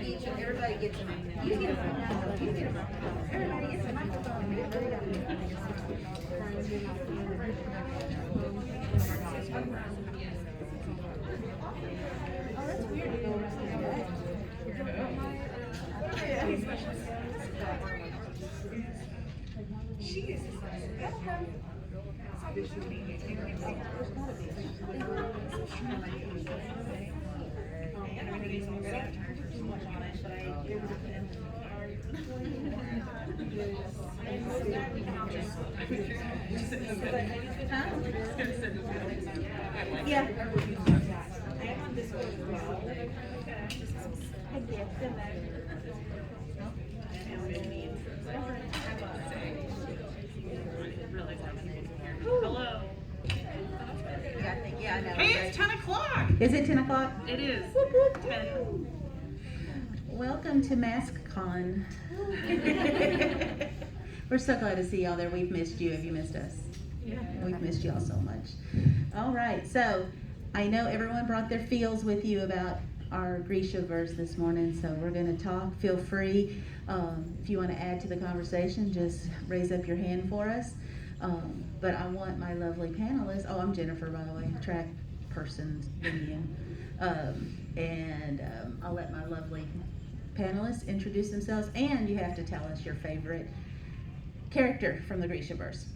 Everybody gets a microphone. You get a microphone. You get a microphone. Everybody gets a microphone. Oh, that's weird to go around that. She is. Yeah. Hello. Yeah, I know. Hey, it's 10 o'clock. Is it 10 o'clock? It is. 10. Welcome to MaskCon. We're so glad to see y'all there. We've missed you. Have you missed us? Yeah. We've missed y'all so much. All right, so I know everyone brought their feels with you about our Grishaverse this morning, so we're going to talk. Feel free. If you want to add to the conversation, just raise up your hand for us. But I want my lovely panelists. Oh, I'm Jennifer, by the way, track person, Vivian. I'll let my lovely panelists introduce themselves, and you have to tell us your favorite character from the Grishaverse.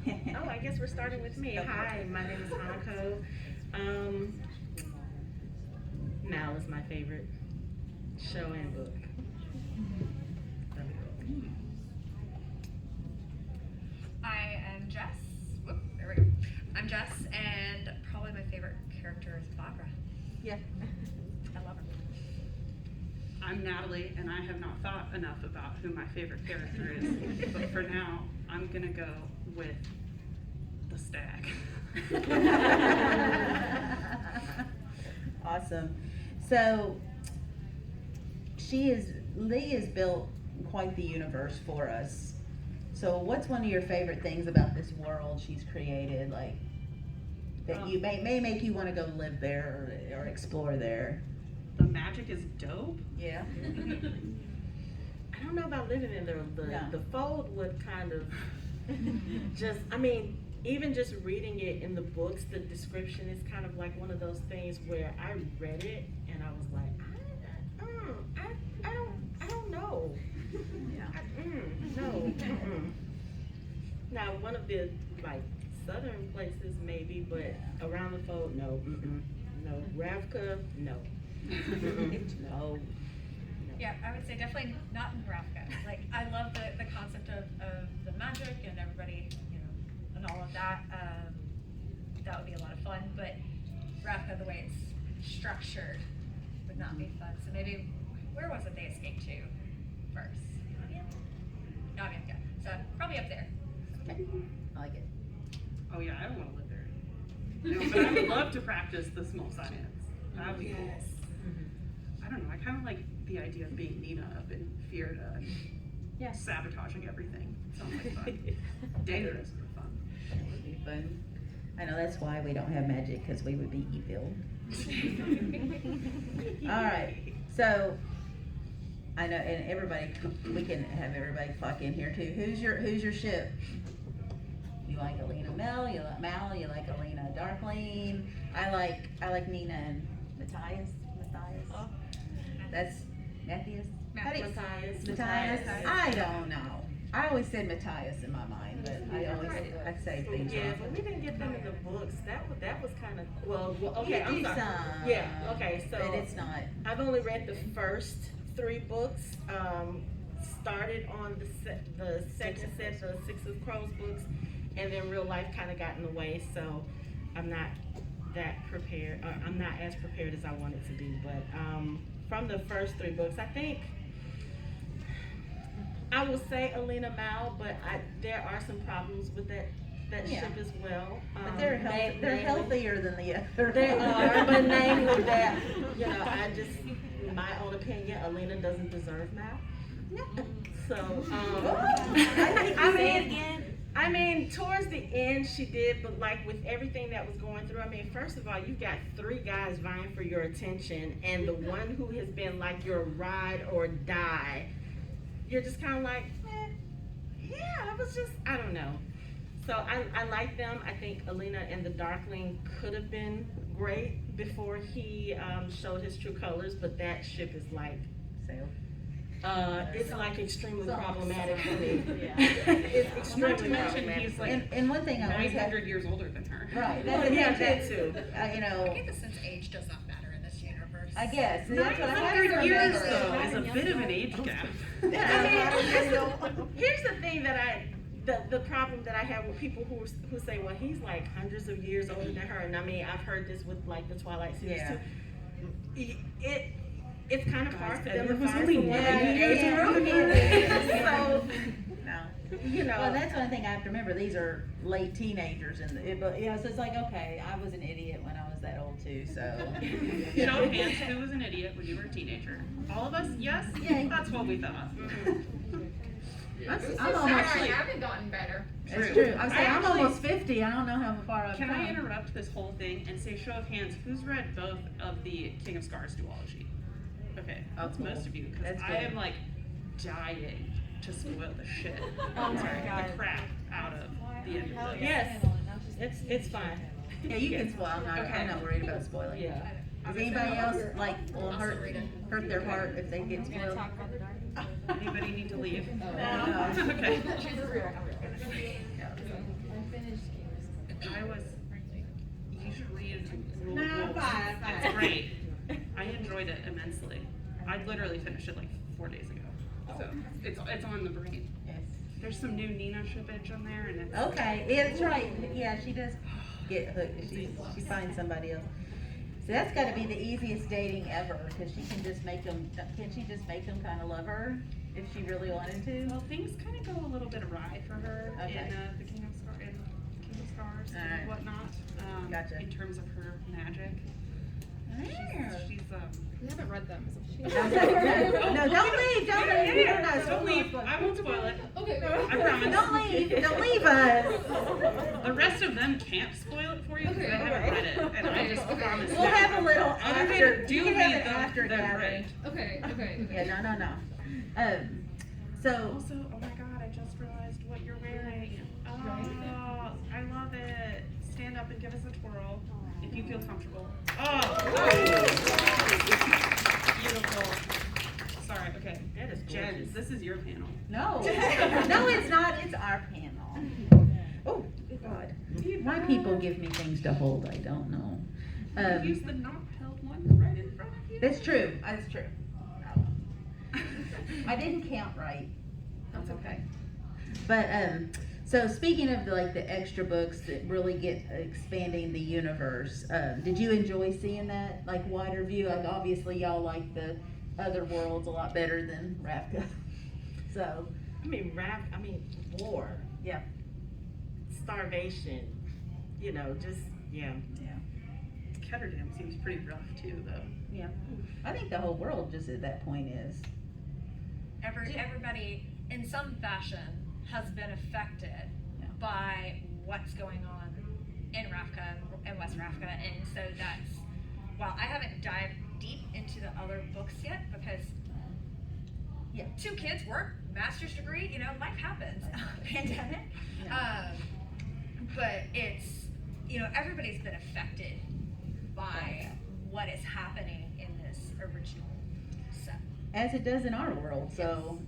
Oh, I guess we're starting with me. Hi, my name is Hanako. Mal is my favorite show and book. I am Jess. Whoop, there we go. I'm Jess, and probably my favorite character is Barbara. Yeah. I love her. I'm Natalie, and I have not thought enough about who my favorite character is. But for now, I'm going to go with the stag. Awesome. So Leigh has built quite the universe for us. So what's one of your favorite things about this world she's created, like that you may make you want to go live there or explore there? The magic is dope. Yeah. I don't know about living in there. The fold would kind of even just reading it in the books, the description is kind of like one of those things where I read it and I was like, I don't know. Yeah. No. Now, one of the southern places maybe, but around the fold, no. No. Ravka, no. No. Yeah, I would say definitely not in Ravka. Like, I love the concept of the magic and everybody, and all of that. That would be a lot of fun, but Ravka, the way it's structured, would not be fun. So maybe, where was it they escaped to first? No, yeah. So probably up there. Okay. I like it. Oh, yeah, I don't want to live there. But I would love to practice the small science. That would be cool. I don't know, I kind of like the idea of being Nina up in Fierda and sabotaging everything. Sounds like fun. Dangerous, but fun. That would be fun. I know that's why we don't have magic, because we would be evil. All right, so I know, and we can have everybody clock in here too. Who's your ship? You like Alina Mel? You like Mal? You like Alina Darkling? I like Nina and Matthias. Oh. That's Matthias. Matthias. Matthias. I don't know. I always said Matthias in my mind, but I say things Yeah, wrong. but we didn't get them in the books. That was kind of okay. You I'm do sorry. some, Yeah. Okay. So but it's not. I've only read the first 3 books. Started on the second set, the Six of Crows books, and then real life kind of got in the way. So I'm not that prepared. I'm not as prepared as I wanted to be. But from the first 3 books, I think I will say Alina Mal, but there are some problems with that ship as well. But they're healthier than the other. They are, but namely that, I just, in my own opinion, Alina doesn't deserve Mal. No. So, I I mean, towards the end she did, but like with everything that was going through, I mean, first of all, you've got 3 guys vying for your attention, and the one who has been like your ride or die, you're just kind of like, yeah, it was just, I don't know. So I like them. I think Alina and the Darkling could have been great before he showed his true colors, but that ship is like, it's like extremely problematic for me. Yeah. It's Not to extremely mention problematic. he's like And one thing I always have, 900 years older than her. right, Well, that's the yeah, thing that too. you I know, get the sense age does not matter in this universe. I guess, that's what I have to 900 years remember. though is a bit of an age gap. I mean, here's the thing that the problem that I have with people who say, well, he's like hundreds of years older than her, and I mean, I've heard this with like the Twilight series Yeah. too. It's kind of hard for them to Edward was find only someone 90 years so, No. you know. Well, that's one thing I have to remember, these are late teenagers, but, you know, so it's like, okay, I was an idiot when I was that old too, so. Show of hands, who was an idiot when you were a teenager? All of us? Yes? Yeah. That's what we thought. I'm almost, actually- I haven't gotten better. it's true, I'm saying, I'm actually- almost 50, I don't know how far I've come. Can I interrupt this whole thing and say, show of hands, who's read both of the King of Scars duology? Okay, that's cool. most of you, because That's I good. am like dying to spoil the shit, Oh my sorry, God. the crap out of the end of this. Yes, it's fine. Yeah, you can spoil, I'm Okay. not worried about spoiling. Yeah. Does anybody else, like, will hurt their heart if they get spoiled? Anybody need to leave? No. Okay. Yeah. I was, you should read Rule No, Rules. fine. It's great. I enjoyed it immensely. I literally finished it like 4 days ago. So it's on the brain. Yes. There's some new Nina shippage on there and it's Okay, yeah, that's right, yeah, she does get hooked, she finds somebody else. So that's gotta be the easiest dating ever, cause she can just make them, can she just make them kinda love her, if she really wanted to? well, things kind of go a little bit awry for her Okay. in the King of Scars Alright. and whatnot. Gotcha. In terms of her magic. She's We haven't read them. No, don't leave, don't leave, you don't know. Don't leave. I won't spoil it. Okay. I promise. Don't leave us. The rest of them can't spoil it for you because Okay, I haven't read it, and I just promise. We'll have a little Other than after, do you can have read an after them gathering. right. Okay. Yeah, no. So, Also, oh my god, I just realized what you're wearing. Oh, I love it. Stand up and give us a twirl if you feel comfortable. Beautiful. Sorry, okay. That is Jen, gorgeous. this is your panel. no, it's not, it's our panel. Oh, good God. Why people give me things to hold, I don't know. Use the not held one right in front of you. That's true, I didn't count right. That's okay. But, so speaking of the extra books that really get expanding the universe, did you enjoy seeing that, like, wider view? Like, obviously y'all like the other worlds a lot better than Ravka. So, war, yeah. starvation, just, yeah. Ketterdam seems pretty rough too, though. Yeah. I think the whole world just at that point is. Everybody, in some fashion, has been affected Yeah. by what's going on in Ravka and West Ravka, and so that's, while I haven't dived deep into the other books yet, because Yeah. 2 kids work, master's degree, life happens, pandemic, but it's, everybody's been affected by what is happening in this original set. As it does in our world, so,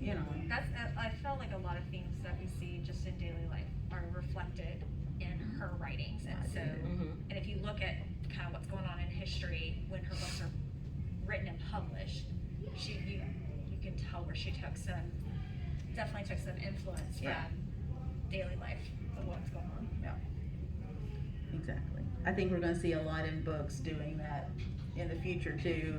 That's, I felt like a lot of themes that we see just in daily life are reflected in her writings, and so, and if you look at kind of what's going on in history when her books are written and published, you can tell where she definitely took some influence Yeah. from daily life of what's going on. Exactly. I think we're gonna see a lot in books doing that in the future too,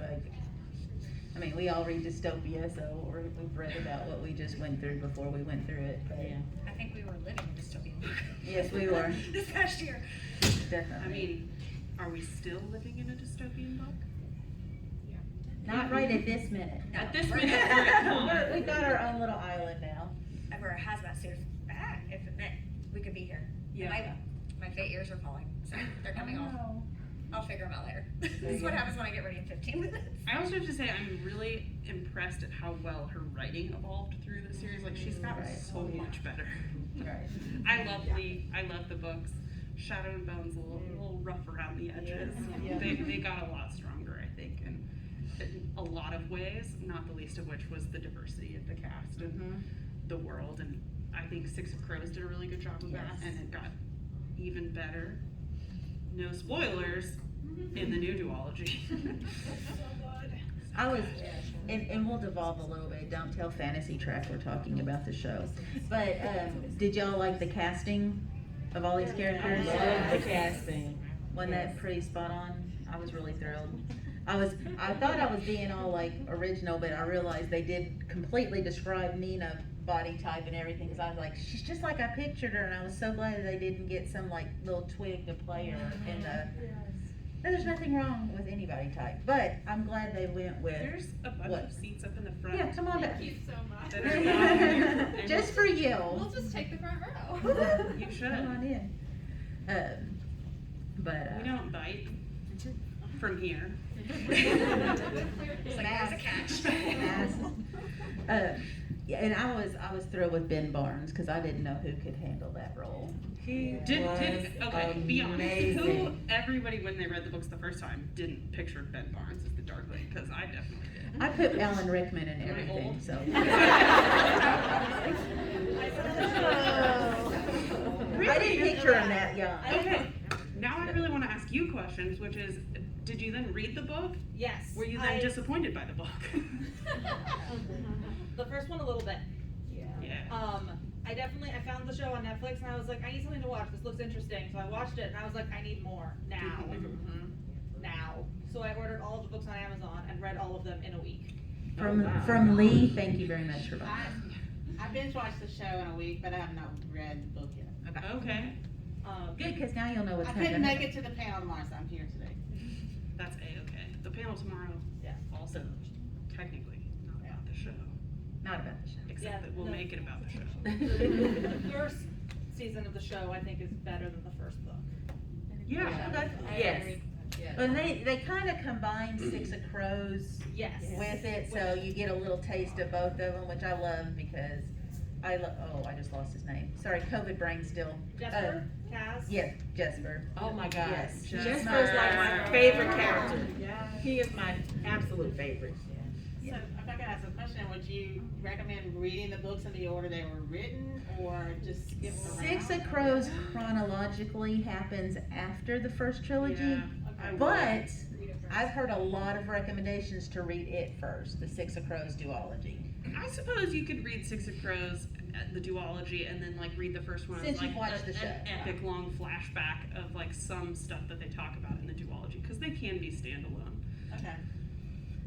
we all read dystopia, so we've read about what we just went through before we went through it, but. Yeah. I think we were living in dystopian book. Yes, we were. This past year. Definitely. Are we still living in a dystopian book? Not right at this minute. No, At this we're minute, not. we're at home. We've got our own little island now. I wear a hazmat suit if it meant we could be here. Yeah. And my fate years are falling, so they're coming off. Oh. I'll figure them out later. There This you is what go. happens when I get ready in 15 minutes. I also have to say I'm really impressed at how well her writing evolved through the series. Like she's gotten Right. so much better. Right. I love Leigh. I love the books. Shadow and Bone's a little rough around the edges. Yeah. They got a lot stronger, I think, in a lot of ways. Not the least of which was the diversity of the cast and the world. And I think Six of Crows did a really good job of that, Yes. and it got even better. No spoilers in the new duology. I was, and we'll devolve a little bit. Don't tell Fantasy Track we're talking about the show. But did y'all like the casting of all these characters? Love the casting. Wasn't that pretty spot on? I was really thrilled. I thought I was being all like original, but I realized they did completely describe Nina body type and everything, because I was like, she's just like I pictured her, and I was so glad that they didn't get some like little twig to play her in the. There's nothing wrong with any body type, but I'm glad they went with. There's a bunch What? of seats up in the front. Yeah, come on back. Thank you so much. That are not here. And Just for you. We'll just take the front row. You should. Come on in. But We don't bite from here. It's like, there's a catch. Yeah, and I was thrilled with Ben Barnes because I didn't know who could handle that role. He Okay, be honest. Who, amazing. everybody when they read the books the first time didn't picture Ben Barnes as the Darkling, because I definitely did. I put Alan Rickman in Am I everything, old? so. I didn't picture him that young. Okay, now I really want to ask you questions, which is, did you then read the book? Yes. Were you then disappointed by the book? The first one a little bit. Yeah. I found the show on Netflix and I was like, I need something to watch. This looks interesting. So I watched it and I was like, I need more now. Now. So I ordered all of the books on Amazon and read all of them in a week. From Leigh, thank you very much for buying. I binge watched the show in a week, but I have not read the book yet. Okay, Good, because now you'll know what's I happening. couldn't make it to the panel tomorrow, so I'm here today. that's A-okay. The panel tomorrow, Yeah. also technically not about the show, Not about the show. except that we'll no. make it about the show. The first season of the show I think is better than the first book. Yeah. Yes. And they kind of combined Six of Crows Yes. with it, so you get a little taste of both of them, which I love because I just lost his name. Sorry, COVID brain still. Jesper? Kaz? Yes, Jesper. Oh my gosh. Yes. Jesper's like my favorite character. He is my absolute favorite. So if I could ask a question, would you recommend reading the books in the order they were written, or just skip around? Six of Crows chronologically happens after the first trilogy, Yeah, I would. but I've heard a lot of recommendations to read it first, the Six of Crows duology. I suppose you could read Six of Crows, the duology, and then like read the first one Since as like you've watched the show. an epic long flashback of like some stuff that they talk about in the duology, because they can be standalone. Okay.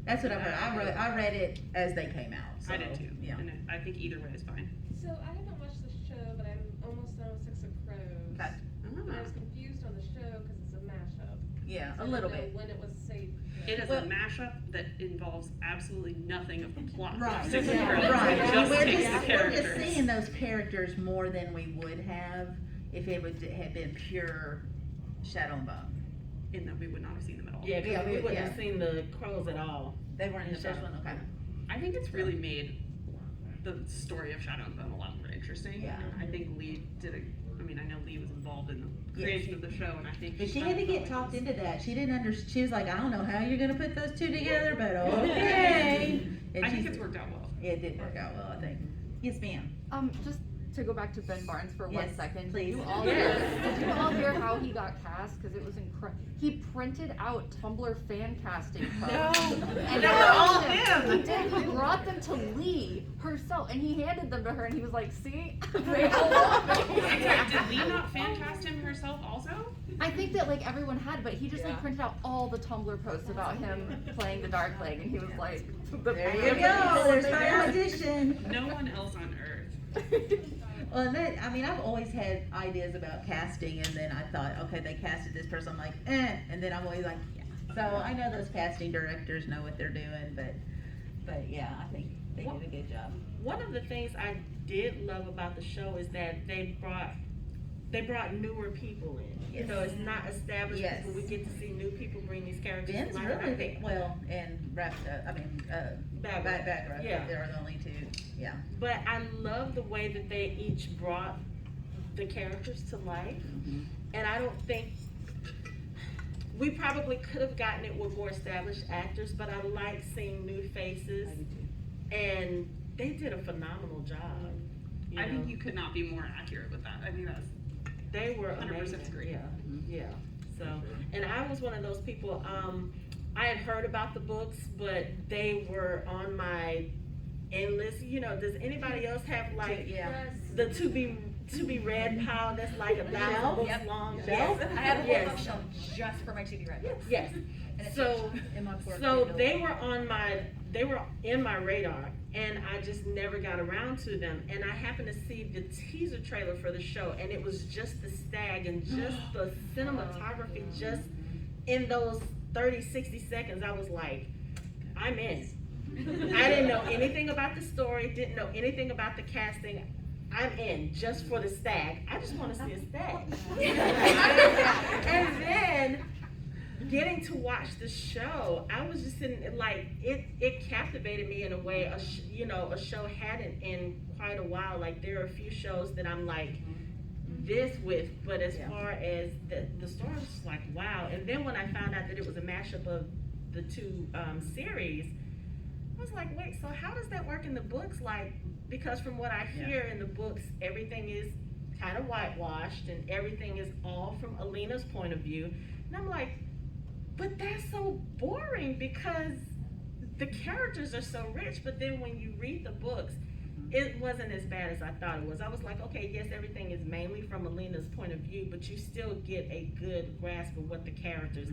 That's what I've heard. I read it as they came out. So, I did too, Yeah. and I think either way is fine. So I haven't watched the show, but I'm almost done with Six of Crows. Okay. And I was confused on the show because it's a mashup. Yeah, So a I little didn't bit. know when it was saved. It is Well- a mashup that involves absolutely nothing of the plot. Right, of Six of yeah, Crows. right. It just We're takes just the characters. seeing those characters more than we would have if it would have been pure Shadow and Bone. In that we would not have seen them at all. Yeah, because Yeah, we wouldn't yeah. have seen the crows at all. They weren't in the first one, okay. I think it's really made the story of Shadow and Bone a lot more interesting. Yeah. I think Leigh I know Leigh was involved in the creation of the show, and I think But she had to get talked into that. She didn't she was like, I don't know how you're gonna put those two together, but okay. And I think she's- it's worked out well. It did work out well, I think. Yes, ma'am. Just to go back to Ben Barnes for Yes, 1 second. please. Did you all hear how he got cast? Because it was incredible. He printed out Tumblr fan casting posts. And They were all He did. He brought them to Leigh herself, and he handed them to her, and he was like, "See, they all love me." Did Leigh not fan cast him herself also? I think that like everyone had, but he just like printed out all the Tumblr posts about him playing the Darkling, and he was like, There you go, there's my audition. No one else on earth. Well, and that, I've always had ideas about casting, and then I thought, okay, they casted this person, I'm like, and then I'm always like, yeah. So I know those casting directors know what they're doing, but yeah, I think they did a good job. One of the things I did love about the show is that they brought they brought newer people in. You Yes. know, it's not established Yes. people. We get to see new people bring these characters Ben's to life. really I think, well, and Bagger. Yeah. They are the only two. Yeah. but I love the way that they each brought the characters to life. Mm-hmm. And I don't think we probably could have gotten it with more established actors, but I like seeing new faces, and they did a phenomenal job. I know. think you could not be more accurate with that. I think that's They were 100% amazing. agree. Yeah, yeah. So, and I was one of those people. I had heard about the books, but they were on my end list. You know, does anybody else have like the to be read pile that's like 1,000 books Yep. long? Shelf? I have a whole Yes. bookshelf just for my to be read books. Yes. And it's So, In my portfolio. so they were in my radar, and I just never got around to them. And I happened to see the teaser trailer for the show, and it was just the stag and just the cinematography, just in those 30, 60 seconds, I was like, I'm in. I didn't know anything about the story, didn't know anything about the casting. I'm in just for the stag. I just want to see a stag. And then getting to watch the show, I was just sitting like it captivated me in a way a show hadn't in quite a while. Like there are a few shows that I'm like this with, but as far as the story was just like wow. And then when I found out that it was a mashup of the two series, I was like, wait, so how does that work in the books? Like, because from what I hear in the books, everything is kind of whitewashed and everything is all from Alina's point of view. And I'm like, but that's so boring because the characters are so rich. But then when you read the books, it wasn't as bad as I thought it was. I was like, okay, yes, everything is mainly from Alina's point of view, but you still get a good grasp of what the characters.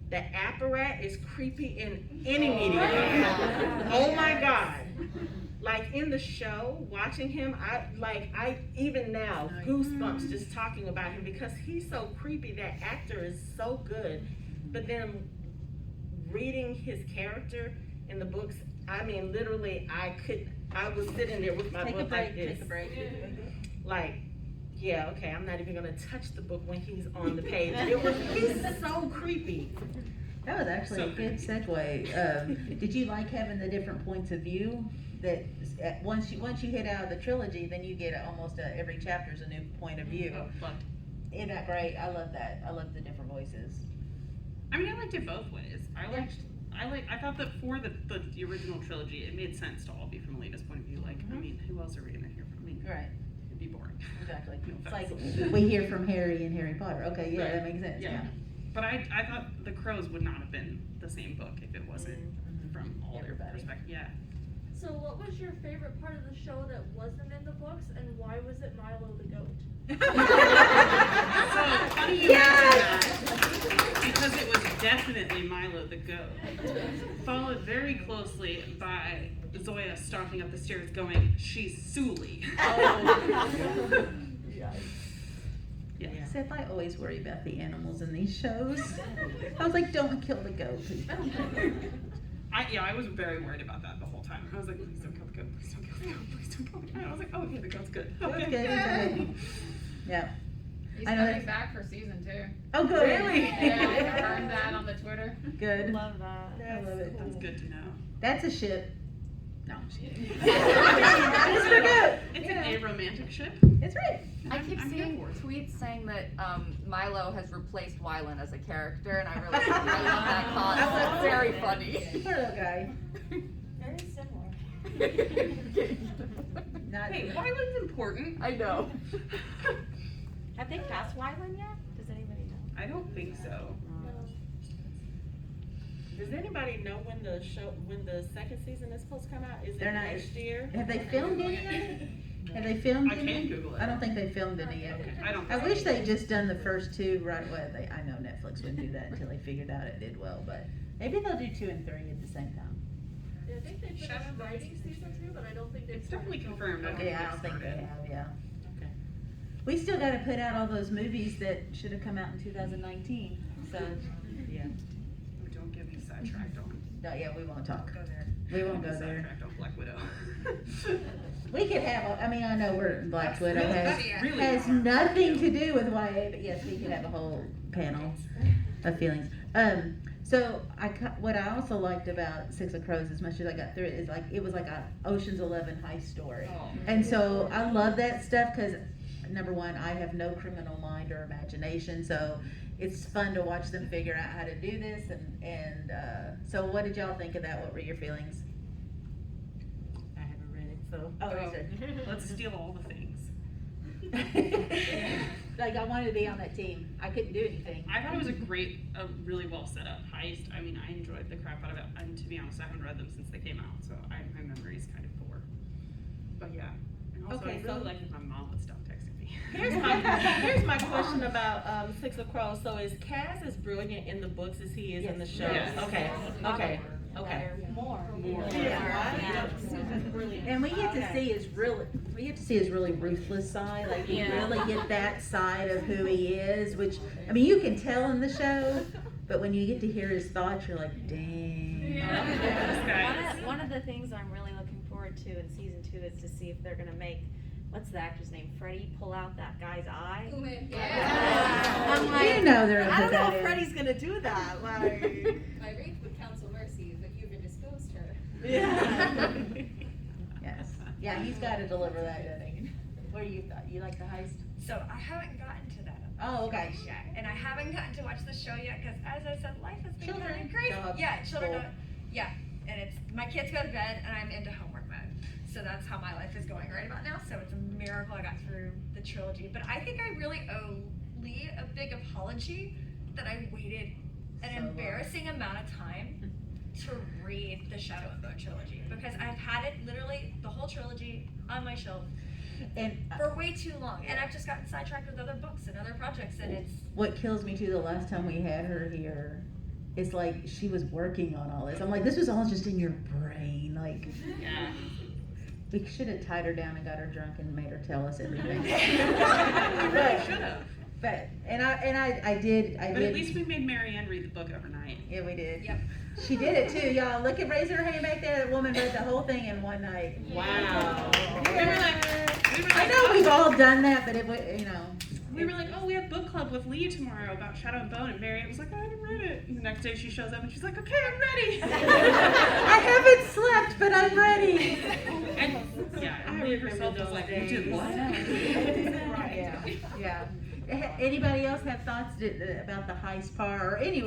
The apparat is creepy in any medium. Oh my God. Like in the show, watching him, I even now goosebumps just talking about him because he's so creepy. That actor is so good. But then reading his character in the books, I mean, literally, I was sitting there with my book like this. Take a break. Like, yeah, okay, I'm not even gonna touch the book when he's on the page. He's so creepy. That was actually a good segue. Did you like having the different points of view? That once you hit out of the trilogy, then you get almost every chapter's a new point of view. Isn't that great? I love that. I love the different voices. I mean, I liked it both ways. I thought that for the original trilogy, it made sense to all be from Alina's point of view. Like, I mean, who else are we gonna hear from? I mean, Right. it'd be boring. Exactly. No It's like offense. we hear from Harry and Harry Potter. Okay, yeah, Right. that makes sense. Yeah. But I thought The Crows would not have been the same book if it wasn't from all their Everybody. perspective. Yeah. So what was your favorite part of the show that wasn't in the books, and why was it Milo the goat? So funny you mention that because it was definitely Milo the goat, followed very closely by Zoya stalking up the stairs going, "She's Sully." Yeah. Seth, I always worry about the animals in these shows. I was like, don't kill the goat. Please don't kill the goat. I was very worried about that the whole time. I was like, please don't kill the goat, please don't kill the goat, please don't kill the goat. I was like, oh, okay, the goat's good. That's Okay. good. That's good. Yeah. He's I know coming that's- back for season 2. Oh, good. Really? Yeah, I confirmed that on the Twitter. Good. Love that. I love it. That's good to know. That's a ship. No, I'm just kidding. It's for good. It's an aromantic ship. It's right. I keep I'm here seeing for it. tweets saying that Milo has replaced Wylan as a character, and I really love that cause. That's very funny. Poor little guy. Very similar. Not Hey, Wyland's important. I know. Have they passed Wyland yet? Does anybody know? I don't think so. Does anybody know when the second season is supposed to come out? Is it They're not- next year? Have they filmed any yet? Have they filmed I any? can Google it. I don't think they filmed any yet. Okay, I don't. I wish they'd just done the first two right away. I know Netflix wouldn't do that until they figured out it did well, but maybe they'll do 2 and 3 at the same time. Yeah, I think they finished Shadow writing season 2, but I don't think they've. It's definitely started confirmed. filming. Yeah, I don't think they started. have, yeah. Okay. We still gotta put out all those movies that should have come out in 2019, so. Yeah. Oh, don't get me sidetracked on No, yeah, we won't talk. Go there. We won't go there. Sidetracked on Black Widow. We could have, I mean, I know we're, Black That's Widow really- has, that's really has hard. nothing to do with YA, but yes, we could have a whole panel of feelings. So what I also liked about Six of Crows, as much as I got through it, is like, it was like a Ocean's 11 heist story. And so I love that stuff, cause number one, I have no criminal mind or imagination, so it's fun to watch them figure out how to do this, and so what did y'all think of that? What were your feelings? I haven't read it, so. Let's steal all the things. Like, I wanted to be on that team. I couldn't do anything. I thought it was a really well set up heist. I mean, I enjoyed the crap out of it. And to be honest, I haven't read them since they came out, so my memory's kind of poor. But yeah. And also, Okay, I really so- like if my mom would stop texting me. Here's my question about Six of Crows. So is Cass as brilliant in the books as he is in the show? Yes. Okay. More. Yeah. And we get to see his really ruthless side. Like, we really get that side of who he is, which, I mean, you can tell in the show, but when you get to hear his thoughts, you're like, dang. One of the things I'm really looking forward to in season 2 is to see if they're gonna make, what's the actor's name, Freddie, pull out that guy's eye. I'm like, You know they're I gonna don't put know that if in. Freddie's gonna do that. Like, My wraith would counsel mercy, but you've indisposed her. Yeah. Yes. Yeah, he's got to deliver that, doesn't he? What do you thought? You like the heist? So I haven't gotten to that. Oh, okay. Yet, and I haven't gotten to watch the show yet because, as I said, life has been Children, kind of crazy. jobs, Yeah, children. school. Yeah, and it's my kids go to bed and I'm into homework mode. So that's how my life is going right about now. So it's a miracle I got through the trilogy. But I think I really owe Leigh a big apology that I waited an So long. embarrassing amount of time to read the Shadow and Bone trilogy because I've had it literally the whole trilogy on my shelf And for way too long, and I've just gotten sidetracked with other books and other projects, and it's what kills me too, the last time we had her here, it's like she was working on all this. I'm like, this was all just in your brain. Like, Yeah. we should have tied her down and got her drunk and made her tell us everything. We really should have. But I did. But at least we made Marianne read the book overnight. Yeah, we did. Yep. She did it too, y'all. Look at raising her hand back there. That woman read the whole thing in one night. Wow. We were like, I know we've all done that, but it was, you know. we were like, oh, we have book club with Leigh tomorrow about Shadow and Bone, and Marianne was like, I haven't read it. And the next day she shows up and she's like, okay, I'm ready. I haven't slept, but I'm ready. And yeah, and Leigh herself was like, you did what? Yeah, yeah. Anybody else have thoughts about the heist part, or any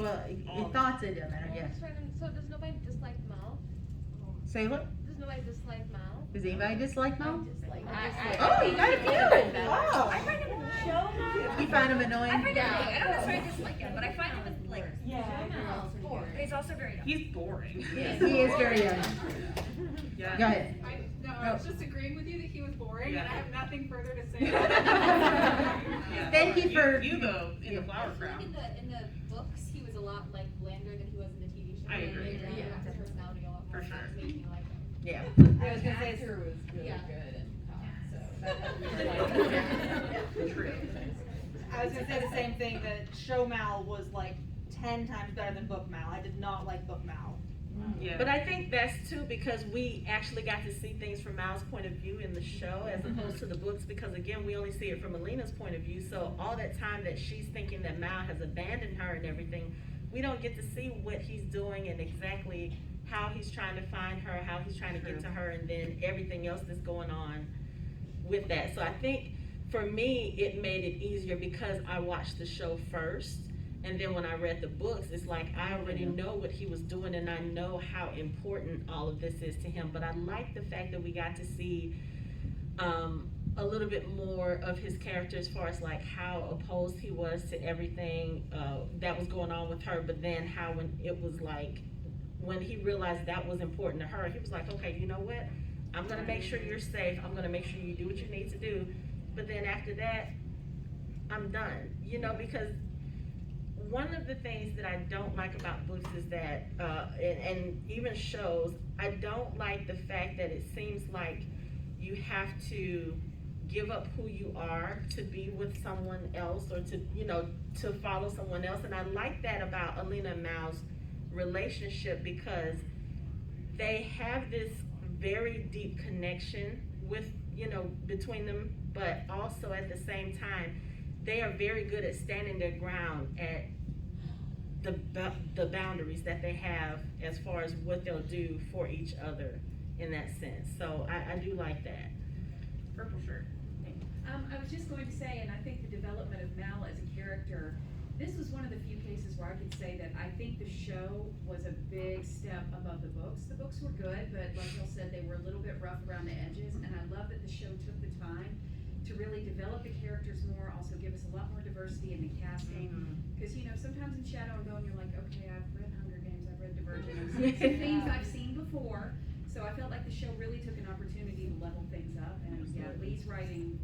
thoughts in there? Yes. So does nobody dislike Mal? Say what? Does nobody dislike Mal? Does anybody dislike Mo? I Oh, you got a few. I find him annoying. You find him annoying? I find him annoying. I don't necessarily dislike him, but I find him like bored. he's also very young. He's boring. Yes, he is very young. Yeah. Go ahead. I was just agreeing with you that he was boring, and I have nothing further to say. Yeah. Thank you for. You though, in the flower crown. In the books, he was a lot like blander than he was in the TV show. I agree. They ramped up his personality a lot more. For sure. That made me like him. Yeah. I was gonna say, was really good True. I was gonna say the same thing, that show Mal was like 10 times better than book Mal. I did not like book Mal. Yeah. But I think that's too because we actually got to see things from Mal's point of view in the show as opposed to the books, because again, we only see it from Alina's point of view. So all that time that she's thinking that Mal has abandoned her and everything, we don't get to see what he's doing and exactly how he's trying to find her, how he's trying to get to her, and then everything else that's going on with that. So I think for me, it made it easier because I watched the show first. And then when I read the books, it's like I already know what he was doing and I know how important all of this is to him. But I like the fact that we got to see a little bit more of his character as far as like how opposed he was to everything that was going on with her. But then how when it was like, when he realized that was important to her, he was like, okay, you know what? I'm gonna make sure you're safe. I'm gonna make sure you do what you need to do. But then after that, I'm done. You know, because one of the things that I don't like about books is that, and even shows, I don't like the fact that it seems like you have to give up who you are to be with someone else or to, you know, to follow someone else. And I like that about Alina and Mal's relationship because they have this very deep connection with, between them, but also at the same time, they are very good at standing their ground at the boundaries that they have as far as what they'll do for each other in that sense. So I do like that. Purple shirt. I was just going to say, and I think the development of Mal as a character, this was one of the few cases where I could say that I think the show was a big step above the books. The books were good, but like Bill said, they were a little bit rough around the edges, and I love that the show took the time to really develop the characters more, also give us a lot more diversity in the casting. Because, sometimes in Shadow and Bone, you're like, okay, I've read Hunger Games, I've read Divergent, I've seen some things I've seen before. So I felt like the show really took an opportunity to level things up, and Leigh's writing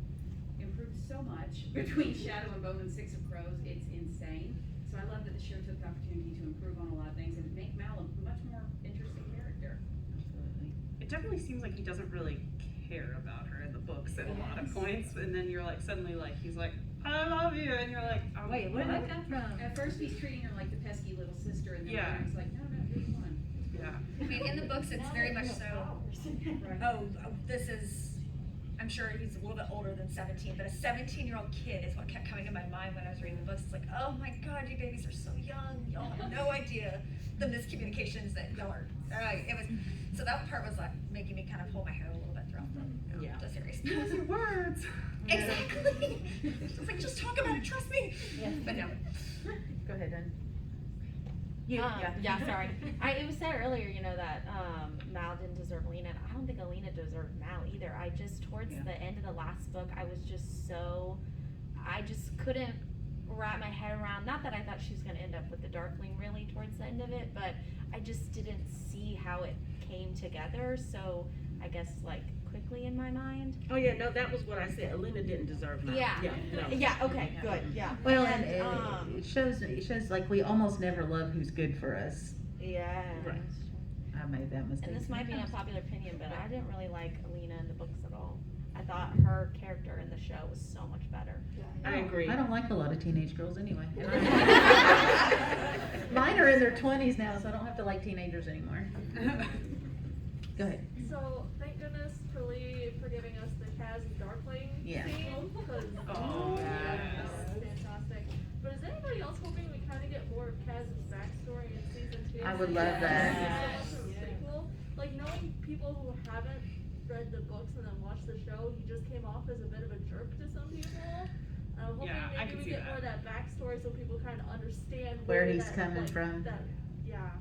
improved so much between Shadow and Bone and Six of Crows, it's insane. So I love that the show took the opportunity to improve on a lot of things and make Mal a much more interesting character. Absolutely. It definitely seems like he doesn't really care about her in the books at a lot of points, and then you're like suddenly like he's like, I love you, and you're like, oh, Wait, where did that come from? At first he's treating her like the pesky little sister, and then Yeah. he's like, no, you're the one. Yeah. I mean, in the books, it's very much so, this is, I'm sure he's a little bit older than 17, but a 17-year-old kid is what kept coming to my mind when I was reading the books. It's like, oh my God, you babies are so young. Y'all have no idea the miscommunications that y'all are, so that part was like making me kind of hold my head a little bit throughout the series. Those are words. Exactly. It's like, just talk about it, trust me. Yeah. But no. Go ahead, Jen. Sorry. It was said earlier, that Mal didn't deserve Alina, and I don't think Alina deserved Mal either. I just, towards the end of the last book, I just couldn't wrap my head around, not that I thought she was going to end up with the Darkling really towards the end of it, but I just didn't see how it came together, so I guess quickly in my mind. Oh yeah, no, that was what I said. Alina didn't deserve mine. Okay, good, yeah. Well, and it shows like we almost never love who's good for us. Yeah. Right. I made that mistake. And this might be an unpopular opinion, but I didn't really like Alina in the books at all. I thought her character in the show was so much better. I agree. I don't like a lot of teenage girls anyway. Mine are in their 20s now, so I don't have to like teenagers anymore. Go ahead. So thank goodness for Leigh for giving us the Kaz and Darkling scene, because that was fantastic. But is anybody else hoping we kind of get more of Kaz's backstory in season 2? I would love that. Like knowing people who haven't read the books and then watched the show, he just came off as a bit of a jerk to some people. I'm hoping maybe we get more of that backstory so people kind of understand where he's coming from.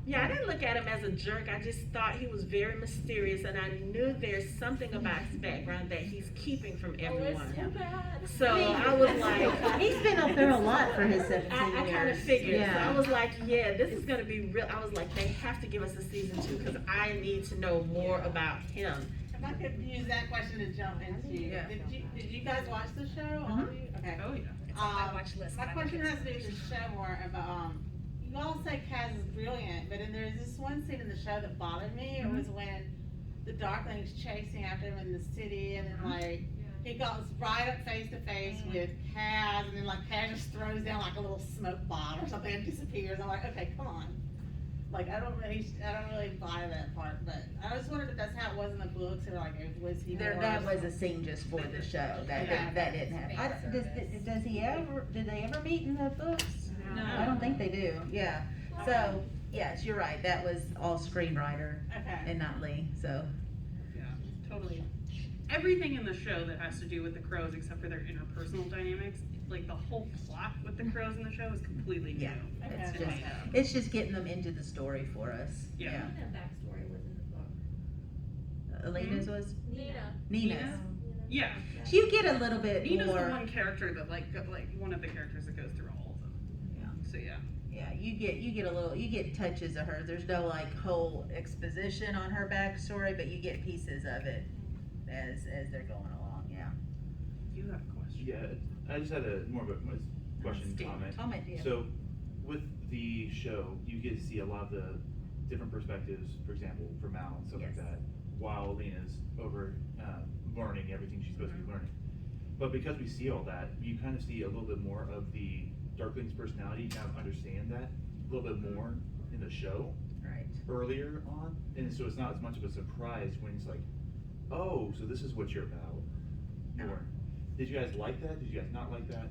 Yeah, I didn't look at him as a jerk. I just thought he was very mysterious, and I knew there's something about his background that he's keeping from everyone. Oh, it's so bad. So I was like, he's been up there a lot for his 17 years. I kind of figured. Yeah. So I was like, yeah, this is gonna be real. I was like, they have to give us a season 2 because I need to know more about him. If I could use that question to jump into, did you guys watch the show? All of you? Okay. Oh yeah. It's on my watch list. My question has to do with the show more about, you all say Kaz is brilliant, but then there's this one scene in the show that bothered me. It was when the Darkling's chasing after him in the city, and then he goes right up face to face with Kaz, and then Kaz just throws down a little smoke bomb or something and disappears. I'm like, okay, come on. I don't really buy that part, but I just wondered if that's how it was in the books, or was he more? That was a scene just for the show. That didn't happen. Did they ever meet in the books? No. I don't think they do. Yeah. So yes, you're right. That was all screenwriter and not Leigh. So Yeah, totally. Everything in the show that has to do with the crows, except for their interpersonal dynamics, the whole plot with the crows in the show is completely new. it's just getting them into the story for us. Yeah. That backstory was in the book. Alina's was Nina's. Yeah. You get a little bit Nina's more. the one character that one of the characters that goes through all of them. Yeah. So yeah. Yeah, you get touches of her. There's no whole exposition on her backstory, but you get pieces of it as they're going along. Yeah. You have a question. Yeah, I just had more of a question comment. Yeah. So with the show, you get to see a lot of the different perspectives, for example, for Mal and stuff like that, while Lena's over learning everything she's supposed to be learning. But because we see all that, you kind of see a little bit more of the Darkling's personality. You kind of understand that a little bit more in in the show Right. earlier on, and so it's not as much of a surprise when it's like, oh, so this is what you're about. More. Did you guys like that? Did you guys not like that?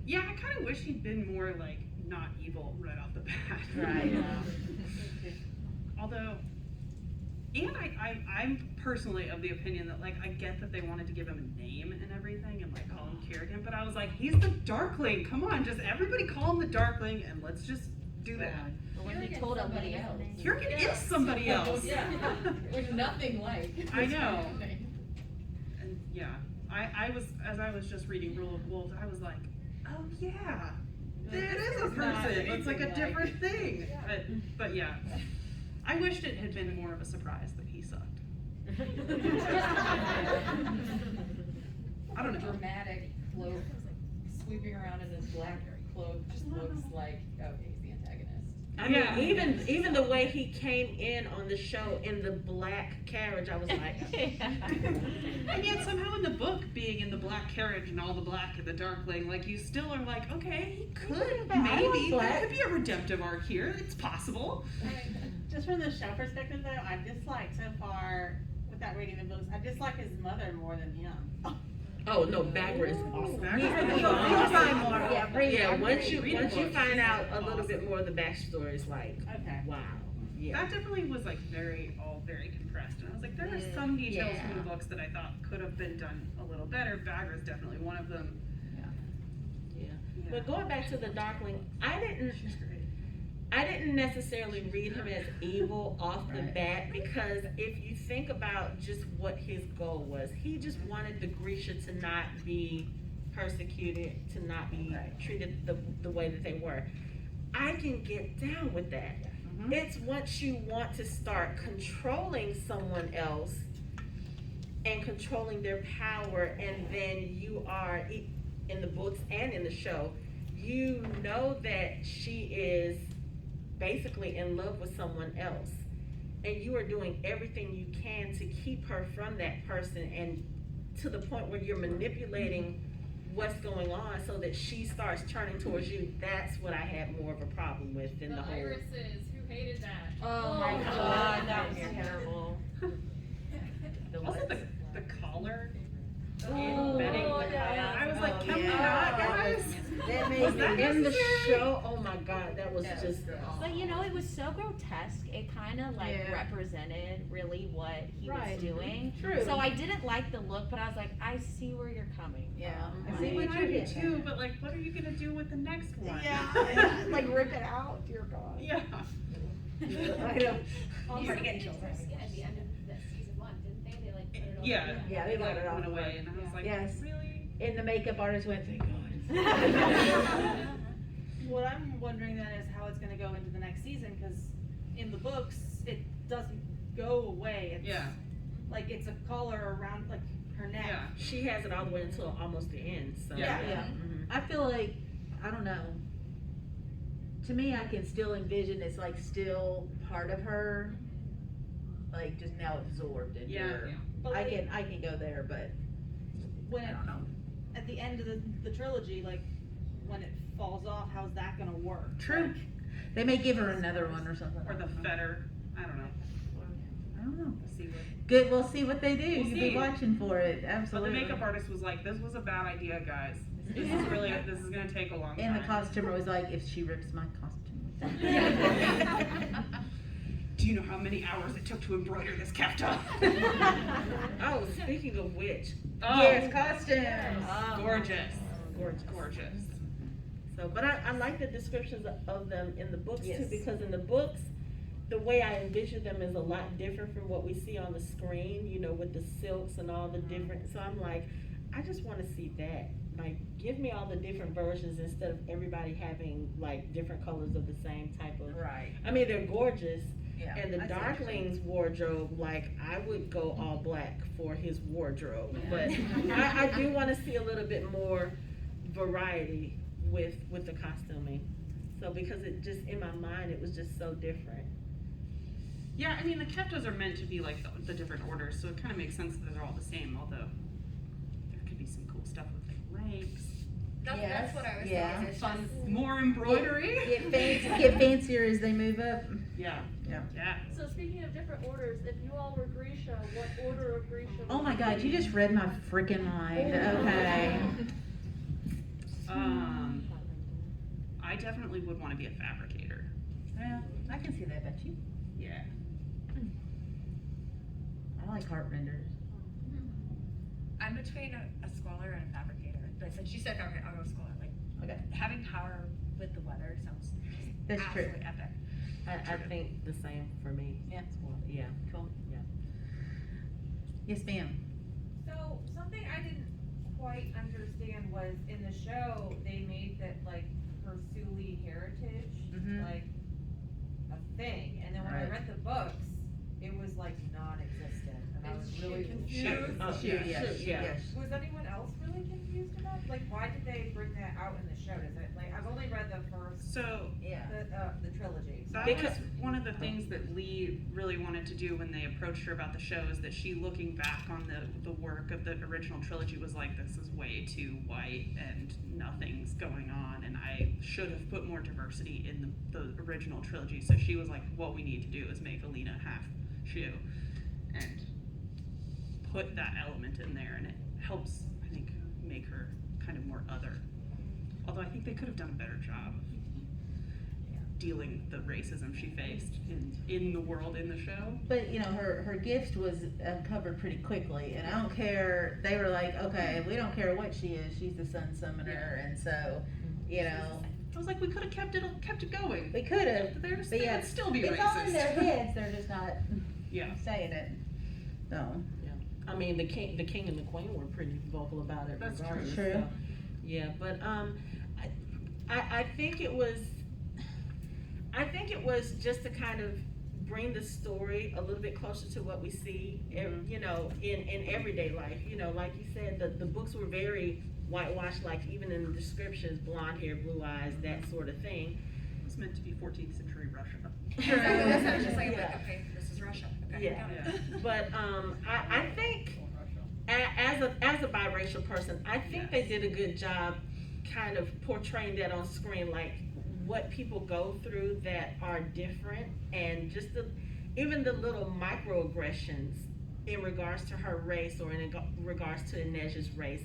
Yeah, I kind of wish he'd been more like not evil right off the bat. Right. Although, and I'm personally of the opinion that like I get that they wanted to give him a name and everything and like call him Kerrigan, but I was like, he's the Darkling. Come on, just everybody call him the Darkling and let's just do that. But when he told somebody else. Kerrigan is somebody else. With nothing like. I know. And yeah, I was, as I was just reading Rule of Wolves, I was like, oh yeah, it is a person. It's like a different thing. But yeah, I wished it had been more of a surprise that he sucked. I don't know. Dramatic cloak, sweeping around in his black cloak, just looks like, okay, he's the antagonist. I mean, even the way he came in on the show in the black carriage, I was like, And yet somehow in the book, being in the black carriage and all the black and the Darkling, like you still are like, okay, he could maybe there could be a redemptive arc here. It's possible. Just from the show perspective though, I dislike so far, without reading the books, I dislike his mother more than him. oh no, Bagger is awesome. Yeah, Once you books. find out a little bit more of the backstory, it's like, Okay. wow. Yeah. That definitely was like very compressed. And I was like, there are some details from the books that I thought could have been done a little better. Bagger's definitely one of them. Yeah. But going back to the Darkling, I didn't necessarily read him as evil off the bat, because if you think about just what his goal was, he just wanted the Grisha to not be persecuted, to not be treated the way that they were. I can get down with that. It's once you want to start controlling someone else and controlling their power, and then you are, in the books and in the show, you know that she is basically in love with someone else, and you are doing everything you can to keep her from that person, and to the point where you're manipulating what's going on so that she starts turning towards you. That's what I had more of a problem with than the whole. irises, who hated that? Oh my god, that was terrible. Also the collar embedding the collar. I was like, can we not, guys? That made Was that in the necessary? show, oh my god, that was just. But you know, it was so grotesque, it kind of like represented really what he was doing. True. So I didn't like the look, but I was like, I see where you're coming from. I see what I you're do getting too, but like, what are you gonna do with the next one? Like rip it out, dear God. Yeah. I know. Also, they did for skin at the end of that season 1, didn't they? They like put it over. Yeah. Yeah, they got it went off. away, and I was like, Yes. really? And the makeup artist went, thank God. What I'm wondering then is how it's gonna go into the next season, cause in the books, it doesn't go away. It's like, it's a collar around like her neck. Yeah. She has it all the way until almost the end, so. Yeah. I feel like, I don't know. To me, I can still envision it's like still part of her, like just now absorbed into her. But I like, can go there, but when I don't know. at the end of the trilogy, like when it falls off, how's that gonna work? True. They may give her another one or something. Or the fetter. I don't know. I don't know. We'll see what. Good, we'll see what they do. We'll You'll see. be watching for it, But absolutely. the makeup artist was like, this was a bad idea, guys. This is gonna take a long time. And the costumer was like, if she rips my costume. Do you know how many hours it took to embroider this kefta? Oh, speaking of which. Yes, costumes. Gorgeous. Gorgeous. So, but I like the descriptions of them in the books Yes. too, because in the books, the way I envision them is a lot different from what we see on the screen, you know, with the silks and all the different, so I'm like, I just wanna see that. Like, give me all the different versions instead of everybody having like different colors of the same type of. Right. I mean, they're gorgeous. Yeah. And the I see what you're saying. Darkling's wardrobe, like, I would go all black for his wardrobe, but I do wanna see a little bit more variety with the costuming. So, because it just, in my mind, it was just so different. Yeah, I mean, the keftas are meant to be like the different orders, so it kind of makes sense that they're all the same, although there could be some cool stuff with like legs. That's what I was Yeah. saying. It's Fun, just, more embroidery. Get fancier as they move up. Yeah. Yeah. Yeah. So speaking of different orders, if you all were Grisha, what order of Grisha? Oh my God, you just read my freaking mind. Okay. I definitely would want to be a fabricator. Well, I can see that about you. Yeah. I like heart renders. I'm between a scholar and a fabricator. But since you said fabricator, I'll go scholar. Like, Okay. having power with the weather sounds That's true. absolutely epic. I think the same for me. Yeah. Yeah. Cool. Yeah. Yes, ma'am. So something I didn't quite understand was in the show they made that like her Suli heritage Mhm. like a thing, and then when I Right. read the books, it was like non-existent, and I was really confused. Yeah. Was anyone else really confused about like why did they bring that out in the show? Does it like I've only read the first So the trilogy. that was one of the things that Leigh really wanted to do when they approached her about the show, is that she, looking back on the work of the original trilogy, was like, this is way too white and nothing's going on, and I should have put more diversity in the original trilogy. So she was like, what we need to do is make Alina half Shu and put that element in there, and it helps, I think, make her kind of more other. Although I think they could have done a better job of dealing with the racism she faced in the world in the show. But you know, her gift was uncovered pretty quickly, and I don't care. They were like, okay, we don't care what she is. She's the Sun Summoner, and so, you know, I was like, we could have kept it going. we could have. They But yeah, would still be it's racist. all in their heads. They're just not Yeah. saying it. So. I mean, the king and the queen were pretty vocal about it. That's regardless, true. so, yeah, but I think it was just to kind of bring the story a little bit closer to what we see, you know, in everyday life. You know, like you said, the books were very whitewashed, like even in the descriptions, blonde hair, blue eyes, that sort of thing. It was meant to be 14th century Russia. Exactly. That's what I was just like, Yeah. okay, this is Russia. Okay, Yeah. got it. But I think as a biracial person, I think they did a good job kind of portraying that on screen, like what people go through that are different, and just even the little microaggressions in regards to her race or in regards to Ineja's race.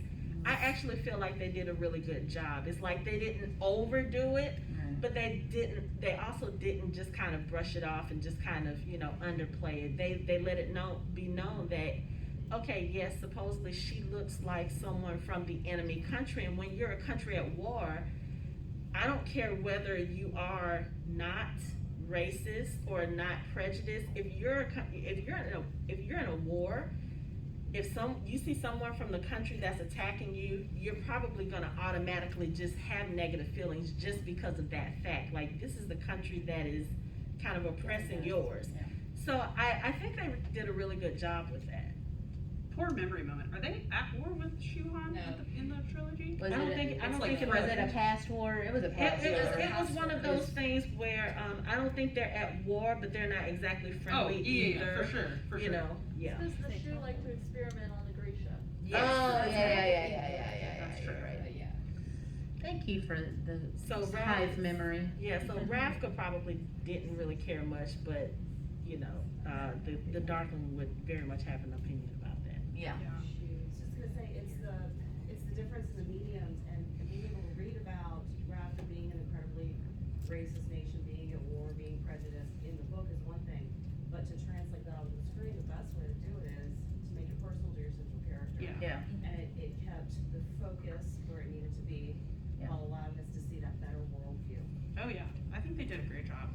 I actually feel like they did a really good job. It's like they didn't overdo it, but they also didn't just kind of brush it off and just kind of, you know, underplay it. They let it be known that, okay, yes, supposedly she looks like someone from the enemy country, and when you're a country at war, I don't care whether you are not racist or not prejudiced. If you're in a war, if you see someone from the country that's attacking you, you're probably going to automatically just have negative feelings just because of that fact. Like, this is the country that is kind of oppressing yours. So I think they did a really good job with that. Poor memory moment. Are they at war with Shuhan in the trilogy? Was I don't it think it was it a past war? It was a past war. It was one of those things where I don't think they're at war, but they're not exactly friendly either. For sure. You know, yeah. Does the Shu like to experiment on the Grisha? Yes. Oh yeah. That's true. Yeah. Thank you for the So hive memory. Yeah, so Ravka probably didn't really care much, but you know, the Darkling would very much have an opinion about that. Yeah. I was just gonna say, it's the difference in the mediums, and being able to read about Ravka being an incredibly racist nation, being at war, being prejudiced in the book is one thing, but to translate that onto the screen, the best way to do it is to make it personal to your central character. Yeah. And it kept the focus where it needed to be, while allowing us to see that better worldview. Oh yeah, I think they did a great job.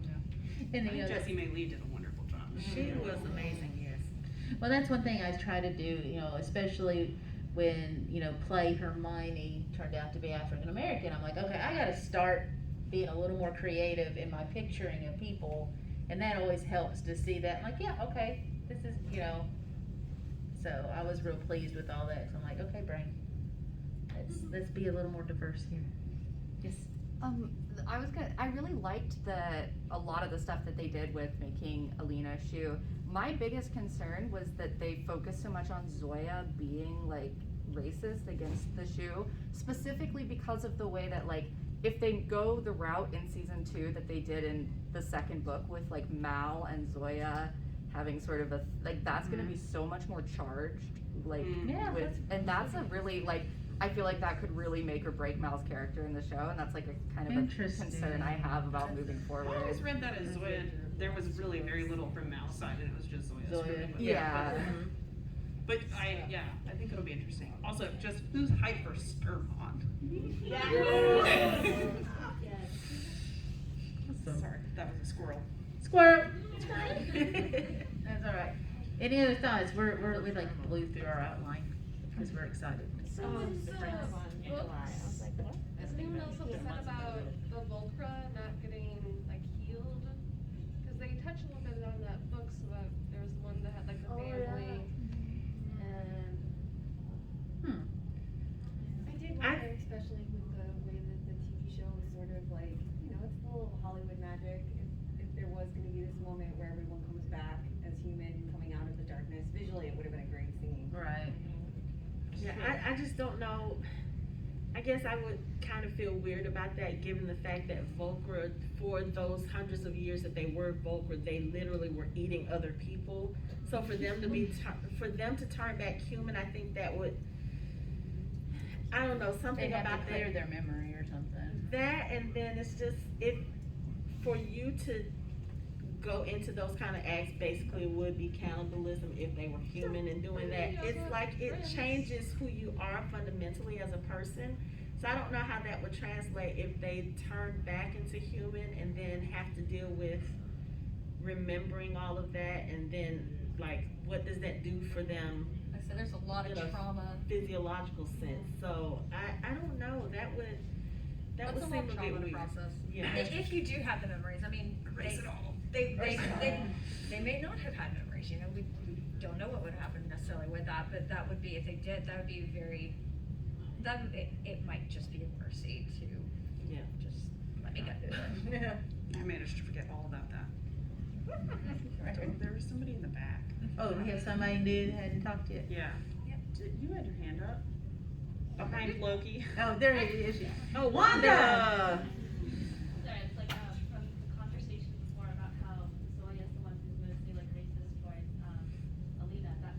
And I think Jessie May Lee did a wonderful job. She was amazing, yes. Well, that's one thing I try to do, you know, especially when, you know, play Hermione turned out to be African American. I'm like, okay, I gotta start being a little more creative in my picturing of people, and that always helps to see that, like, yeah, okay, this is, you know. So I was real pleased with all that. So I'm like, okay, brain, let's be a little more diverse here. Yes. I really liked a lot of the stuff that they did with making Alina Shu. My biggest concern was that they focused so much on Zoya being like racist against the shoe, specifically because of the way that, like, if they go the route in season 2 that they did in the second book with, like, Mal and Zoya having sort of a, like, that's gonna be so much more charged, like, with, and that's a really, like, I feel like that could really make or break Mal's character in the show, and that's like a kind of a concern I have about moving forward. I always read that as Zoya. There was really very little from Mal's side, and it was just Zoya's. Zoya. Yeah. But I think it'll be interesting. Also, just who's hyped for Sturmont? Sorry, that was a squirrel. Squirrel. That's all right. Any other thoughts? We like blew through our outline because we're excited. So books, is anyone else upset about the Volcra not getting like healed? Because they touch a little bit on that book, so that there was one that had like the family, and I did wonder, especially with the way that the TV show was sort of like, you know, it's a little Hollywood magic. If there was going to be this moment where everyone comes back as human coming out of the darkness, visually it would have been a great scene. Right. Yeah, I just don't know. I guess I would kind of feel weird about that, given the fact that Volcra, for those hundreds of years that they were Volcra, they literally were eating other people. So for them to to turn back human, I think that would, I don't know, something They have about to clear that. their memory or something. That, and then it's just, for you to go into those kind of acts, basically would be cannibalism if they were human and doing that. It's like it changes who you are fundamentally as a person. So I don't know how that would translate if they turn back into human and then have to deal with remembering all of that, and then like what does that do for them? Like I said, there's a lot of trauma. Physiological sense. So I don't know. That would That's a seem lot a of trauma bit to weird. process. Yeah. If you do have the memories, I mean, Erase it all. They may not have had memories, you know, we don't know what would happen necessarily with that, but that would be, if they did, that would be very, it might just be a mercy to just let me get through it. I managed to forget all about that. Oh, there was somebody in the back. Oh, we have somebody new that hadn't talked yet. Yeah. You had your hand up. Behind Loki. Oh, there it is. Oh, Wanda! Sorry, it's like from the conversation before about how Zoya is the one who's mostly like racist towards Alina. That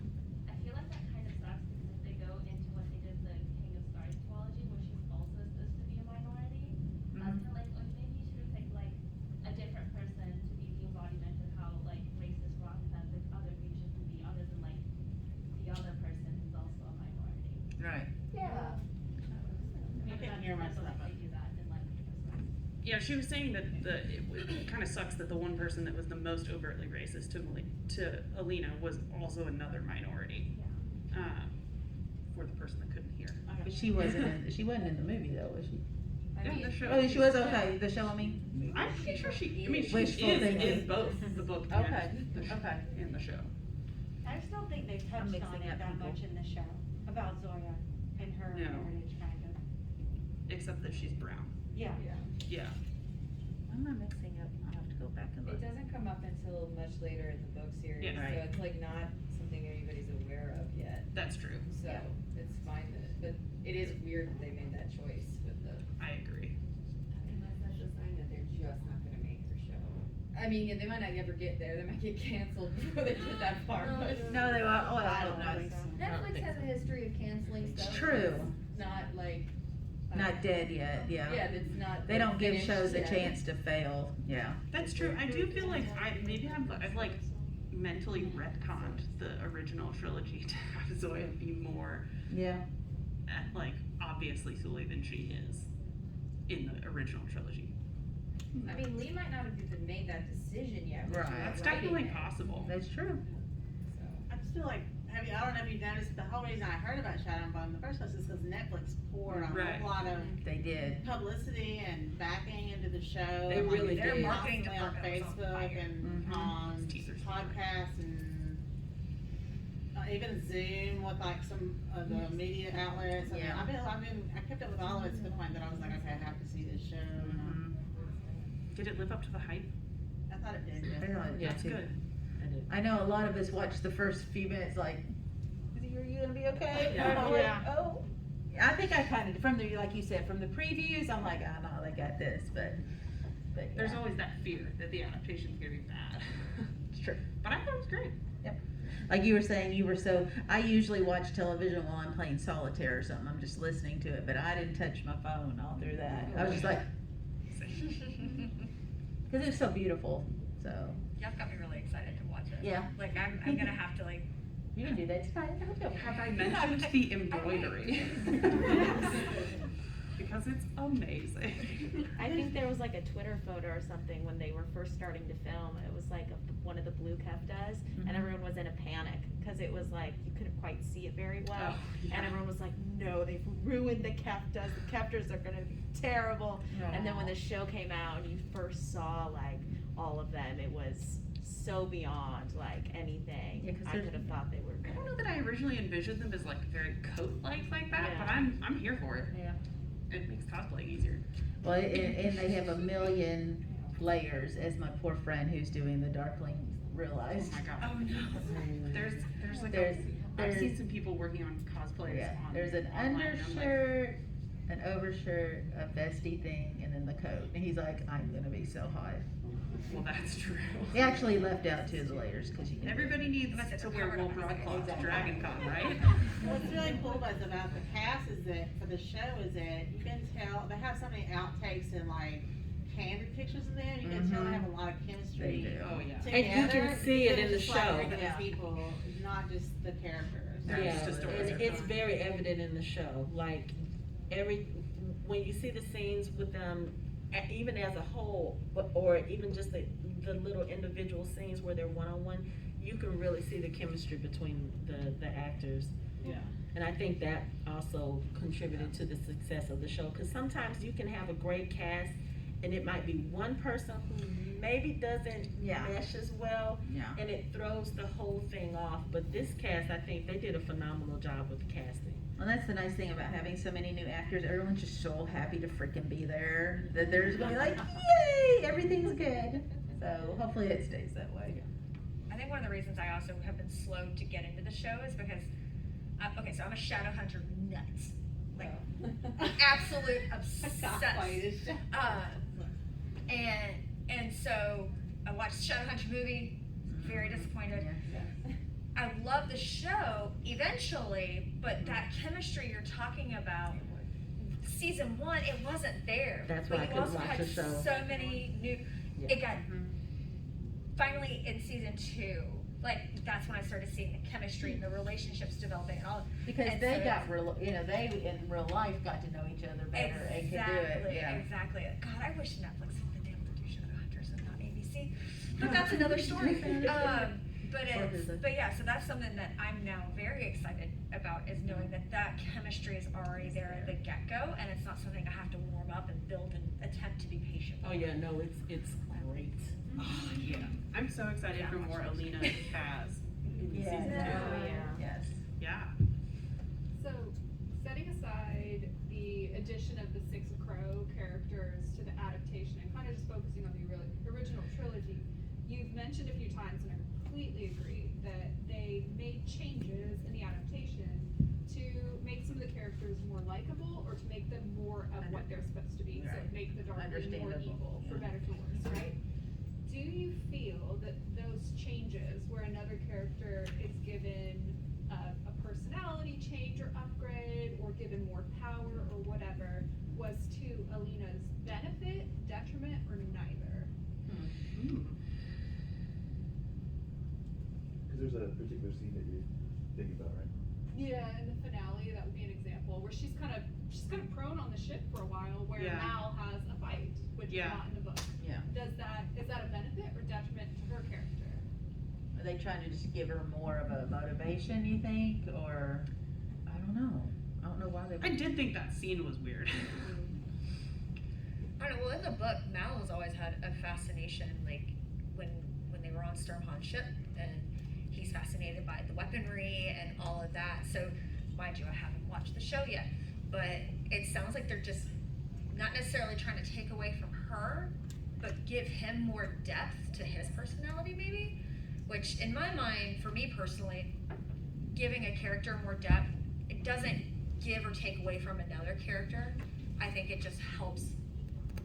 I feel like that kind of sucks, because if they go into what they did the King of Stars trilogy, where she's also supposed to be a minority, I was kind of like, oh, maybe you should have picked like a different person to be the embodiment of how like racist Rock has like other fusions can be, other than like the other person who's also a minority. Right. Yeah. I couldn't hear myself. Yeah, she was saying that it kind of sucks that the one person that was the most overtly racist to Alina was also another minority. For the person that couldn't hear. But she wasn't in the movie though, was she? Yeah, the show. Oh, she was okay. The show, I mean. I'm pretty sure she is Wishful thinking. in both the book and the show. I just don't think they touched on it that much in the show about Zoya and her heritage, kind of. Except that she's brown. Yeah. Yeah. I'm not mixing up. I'll have to go back and look. It doesn't come up until much later in the book series, Yeah. so it's like not something anybody's aware of yet. That's true. So it's fine that, but it is weird that they made that choice with the. I agree. Unless that's a sign that they're just not gonna make her show. I mean, they might not ever get there. They might get canceled before they get that far. But No, they won't. Oh, I don't know. Netflix has a history of canceling stuff. It's true. It's not like. Not dead yet, yeah. Yeah, that's not. They don't give finished shows a yet. chance to fail, yeah. That's true. I do feel like I've like mentally retconned the original trilogy to have Zoya be more like obviously Sully than she is in the original trilogy. I mean, Leigh might not have even made that decision yet. Right. That's definitely possible. That's true. I just feel like, I don't know if you noticed, the whole reason I heard about Shadow and Bone in the first place is because Netflix poured a whole lot of publicity and backing into the show. They really They're did. constantly on Facebook and on podcasts and even Zoom with like some of the media outlets. I mean, I kept up with all of it to the point that I was like, okay, I have to see this show. Did it live up to the hype? I thought it did. I thought it did That's too. good. I know a lot of us watched the first few minutes like, is he are you gonna be okay? Yeah. I'm like, oh. I think I kind of, from the, like you said, from the previews, I'm like, oh no, they got this, but There's yeah. always that fear that the adaptation's gonna be bad. It's true. But I thought it was great. Yep. Like you were saying, I usually watch television while I'm playing solitaire or something. I'm just listening to it, but I didn't touch my phone all through that. I was just like, because it's so beautiful. So. Y'all got me really excited to watch it. Yeah. Like I'm gonna have to like. You can do that tonight. Have I mentioned the embroidery? Because it's amazing. I think there was like a Twitter photo or something when they were first starting to film. It was like one of the blue keftas, and everyone was in a panic because it was like you couldn't quite see it very well, and everyone was like, "No, they've ruined the keftas. The keftas are gonna be terrible." And then when the show came out and you first saw like all of them, it was so beyond like anything. Yeah, 'cause I could have thought they were I good. don't know that I originally envisioned them as like very coat-like like that, Yeah. but I'm here for it. Yeah. It makes cosplay easier. Well, and they have a million layers, as my poor friend who's doing the Darkling realized. Oh my god. Oh no. There's like I've there's seen some people working on cosplays. Yeah, on there's an online, and I'm like, undershirt, an overshirt, a vesty thing, and then the coat. And he's like, I'm gonna be so hot. well, that's true. He actually left out two of the layers because you can. Everybody needs to wear wool broadcloth to Dragon Con, right? What's really cool about the cast is that, for the show, is that you can tell, they have so many outtakes and like candid pictures in there, you can tell they have a lot of chemistry. They do. Oh yeah. Together, And you can see it in the just like show. regular Yeah. people, not just the characters. Yeah, just a and wizard. it's very evident in the show, like, when you see the scenes with them, even as a whole, or even just the little individual scenes where they're one-on-one, you can really see the chemistry between the actors. Yeah. And I think that also contributed to the success of the show, because sometimes you can have a great cast, and it might be one person who maybe doesn't mesh as well, and it throws the whole thing off. But this cast, I think they did a phenomenal job with the casting. Well, that's the nice thing about having so many new actors. Everyone's just so happy to freaking be there that they're just gonna be like, yay, everything's good. So hopefully it stays that way. I think one of the reasons I also have been slow to get into the show is because, okay, so I'm a Shadowhunter nut, like absolute obsessed. And so I watched the Shadowhunter movie, very disappointed. I love the show eventually, but that chemistry you're talking about, season 1, it wasn't there. That's but why I you couldn't also watch had the show. so many new. It got finally in season 2. Like that's when I started seeing the chemistry and the relationships developing and all. Because and they so got real, they in real life got to know each other better and could do it. Yeah. Exactly. God, I wish Netflix had been able to do Shadowhunters and not ABC. But that's another story. But yeah, so that's something that I'm now very excited about, is knowing that that chemistry is already there at the get-go, and it's not something I have to warm up and build and attempt to be patient with. Oh yeah, no, it's great. Oh, yeah. I'm so excited for more Alina and Kaz in season 2. Yes. Yeah. So, setting aside the addition of the Six of Crow characters to the adaptation and kind of just focusing on the original trilogy, you've mentioned a few times, and I completely agree, that they made changes in the adaptation to make some of the characters more likable, or to make them more of what they're supposed to be. So make the Darkling more evil, for better or worse, right? Do you feel that those changes, where another character is given a personality change or upgrade, or given more power or whatever, was to Alina's benefit, detriment, or neither? Because there's a particular scene that you're thinking about, right? Yeah, in the finale, that would be an example where she's kind of prone on the ship for a while, where Mal has a fight, which is not in the book. Yeah. Is that a benefit or detriment to her character? Are they trying to just give her more of a motivation, you think, or I don't know. I don't know why they. I did think that scene was weird. I don't know. Well, in the book, Mal has always had a fascination, like when they were on Sturmhond's ship, and he's fascinated by the weaponry and all of that. So, mind you, I haven't watched the show yet, but it sounds like they're just not necessarily trying to take away from her, but give him more depth to his personality, maybe. Which, in my mind, for me personally, giving a character more depth, it doesn't give or take away from another character. I think it just helps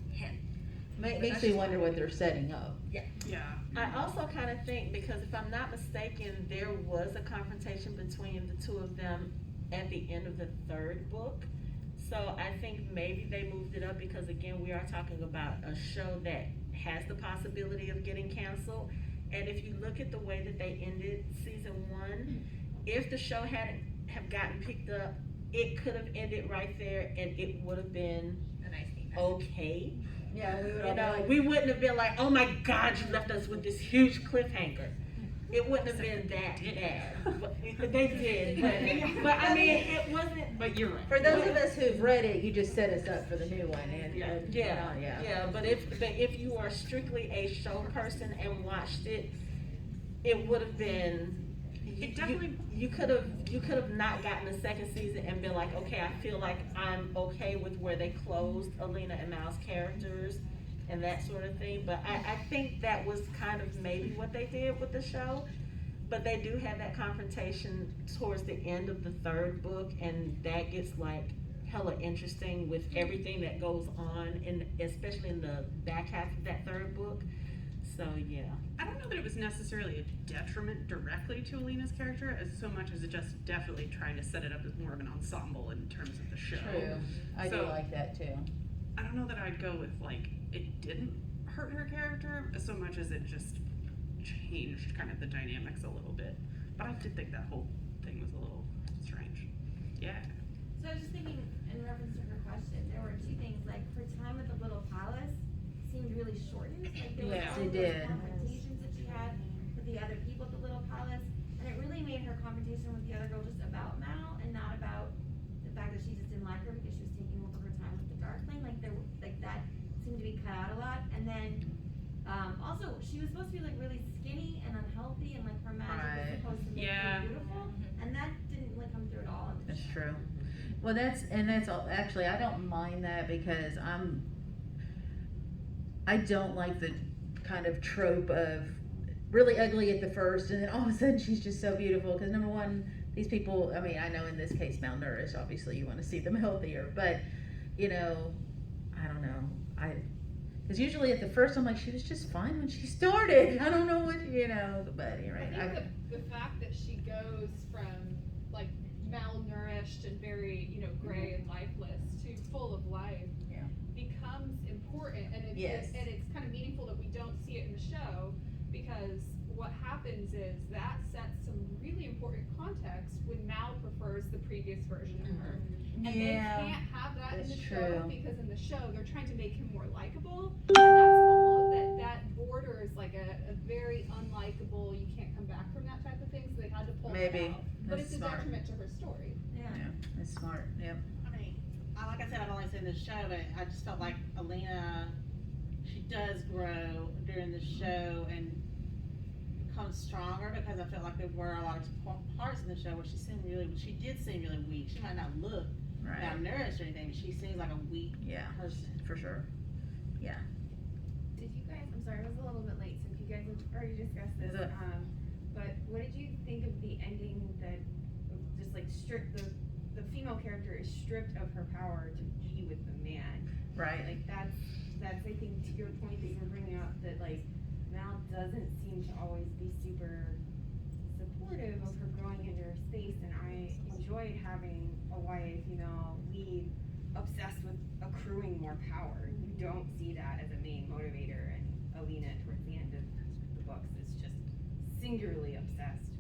him. Makes me wonder what they're setting up. Yeah. Yeah. I also kind of think, because if I'm not mistaken, there was a confrontation between the two of them at the end of the third book. So I think maybe they moved it up because, again, we are talking about a show that has the possibility of getting canceled. And if you look at the way that they ended season 1, if the show hadn't have gotten picked up, it could have ended right there and it would have been A nice thing. okay. Yeah, we would You know, we wouldn't have been like, oh my God, you left us with this huge cliffhanger. It wouldn't have been that bad. But they did. But I mean, it wasn't. But you're right. For those of us who've read it, you just set us up for the new one, and Yeah. But if you are strictly a show person and watched it, it would have been. It definitely. You could have not gotten a second season and been like, okay, I feel like I'm okay with where they closed Alina and Mal's characters and that sort of thing. But I think that was kind of maybe what they did with the show. But they do have that confrontation towards the end of the third book, and that gets like hella interesting with everything that goes on, especially in the back half of that third book. So yeah. I don't know that it was necessarily a detriment directly to Alina's character as so much as it just definitely trying to set it up as more of an ensemble in terms of the show. True. I do like that too. I don't know that I'd go with like it didn't hurt her character so much as it just changed kind of the dynamics a little bit. But I did think that whole thing was a little strange. Yeah. So I was just thinking, in reference to her question, there were two things, like her time at the Little Palace seemed really shortened. Like there Yeah, were all it those did. confrontations that she had with the other people at the Little Palace, and it really made her confrontation with the other girl just about Mal and not about the fact that she just didn't like her because she was taking over her time with the Darkling. Like that seemed to be cut out a lot. And then also she was supposed to be like really skinny and unhealthy, and like her magic was supposed to make her beautiful, and that didn't like come through at all. That's true. Well, that's all. Actually, I don't mind that because I don't like the kind of trope of really ugly at the first and then all of a sudden she's just so beautiful. Because number one, these people, I mean, I know in this case malnourished, obviously you want to see them healthier, but you know, I don't know. Because usually at the first I'm like, she was just fine when she started. I don't know what, you know, but you're right. I think the fact that she goes from like malnourished and very, you know, gray and lifeless to full of life becomes important, and it's kind of meaningful that we don't see it in the show, because what happens is that sets some really important context when Mal prefers the previous version of her. And they can't have that in the show because in the show they're trying to make him more likable, and that's all that borders like a very unlikable, you can't come back from that type of thing, so they had to pull it out. But it's a detriment to her story. Yeah, that's smart. Yep. I mean, like I said, I've only seen the show, but I just felt like Alina, she does grow during the show and becomes stronger, because I felt like there were a lot of parts in the show where she did seem really weak. She might not look malnourished or anything, but she seems like a weak person. For sure. Yeah. Did you guys, I'm sorry, I was a little bit late, so if you guys have already discussed this, but what did you think of the ending that just like stripped the female character is stripped of her power to be with the man? Right. Like that's I think to your point that you were bringing up, that like Mal doesn't seem to always be super supportive of her growing into her space, and I enjoyed having a YA female lead obsessed with accruing more power. You don't see that as a main motivator, and Alina towards the end of the books is just singularly obsessed